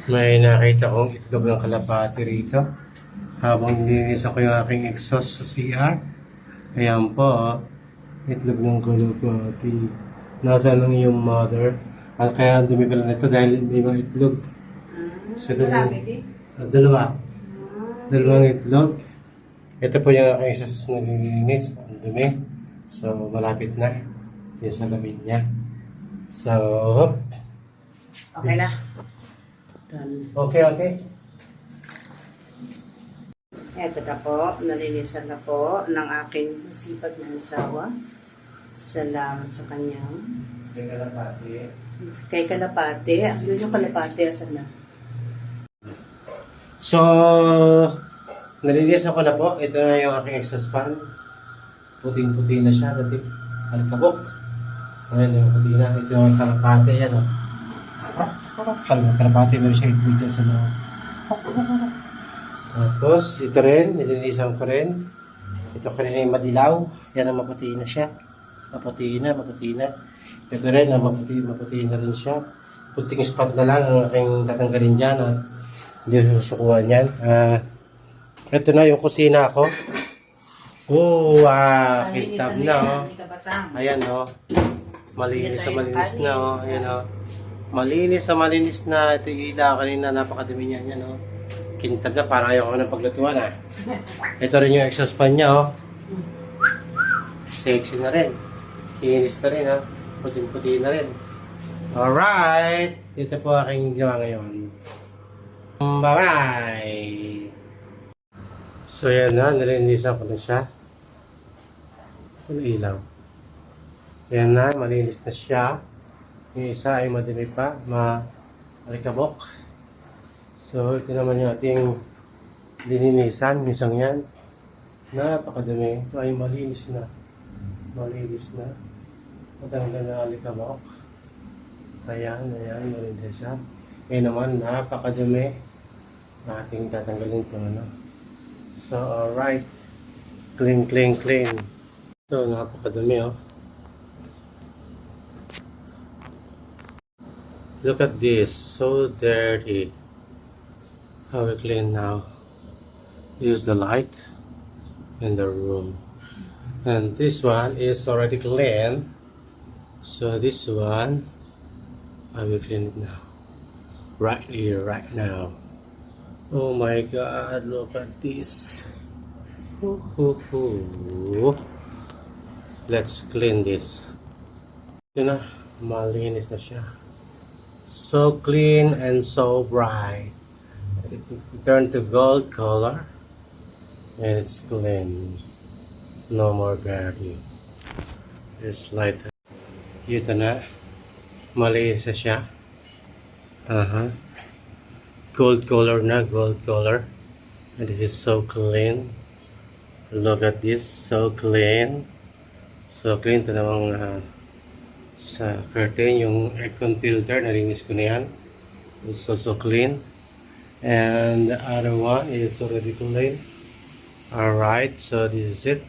May nakita kong itlog ng kalapati rito. Habang nilinis ako yung aking exhaust sa CR. Ayan po, itlog ng kalapati. Nasa lang yung mother. At kaya ang dumi pala nito dahil may mga itlog. So, dalawa. Dalawang itlog. Ito po yung aking exhaust na nilinis. Ang dumi. So, malapit na. Ito yung salamin niya. So, hop. Okay na. Okay. Eto na po, nalinisan na po ng aking masipag na asawa. Salamat sa kanyang. Kay Kalapate. Yun yung Kalapate, asan na? So, nalinisan ko na po. Ito na yung aking exhaust fan. Puting-puti na siya. Dati, alikabok. Ayan yung puti na. Ito yung kalapate. Yan o. Kalapate. Meron siya itlog dyan sa loob. Tapos, ito rin. Nilinisan ko rin. Ito ko rin yung madilaw. Yan ang maputi na siya. Maputi na. Ito rin, maputi na rin siya. Puting spot na lang ang aking tatanggalin dyan. Hindi susukuhan yan. Ito na yung kusina ko. Kintab na, oh. Ayan, oh. Malinis na, oh. Ayan, oh. Malinis na. Ito yung ila kanina, napakadumi niya. Ayan, oh. Kintab na, parang ayaw ko ng paglutuan, ah. Ito rin yung exhaust fan niya, oh. Sexy na rin. Kinis na rin, ah. Puting-puti na rin. Alright! Ito po aking ginawa ngayon. Bye-bye! So yan na, nalinisan ko na siya. Ano ilaw? Yan na, malinis na siya. Yung isa ay madumi pa, malikabok. So ito naman yung ating lininisan, yung isang yan. Napakadumi. Ito ay malinis na. Matanggal na alikabok. Ayan, malinis siya. Ngayon naman, napakadumi. Ating tatanggalin ito, ano. So, alright. Clean. So, napakadumi, oh. Look at this. So dirty. How we clean now. Use the light in the room. And this one is already clean. So, this one, I will clean it now. Right here, right now. Oh my God, look at this. Let's clean this. Yun na, malinis na siya. So clean and so bright. It turned to gold color. And it's clean. No more dirty. It's like that. Ito na, malinis na siya. Gold color na, gold color. And this is so clean. Look at this, so clean. So clean. Ito namang sa curtain, yung aircon filter, narinis ko na yan. It's also clean. And the other one is already clean. Alright, so this is it.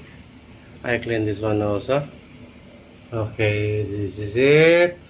I clean this one also. Okay, this is it.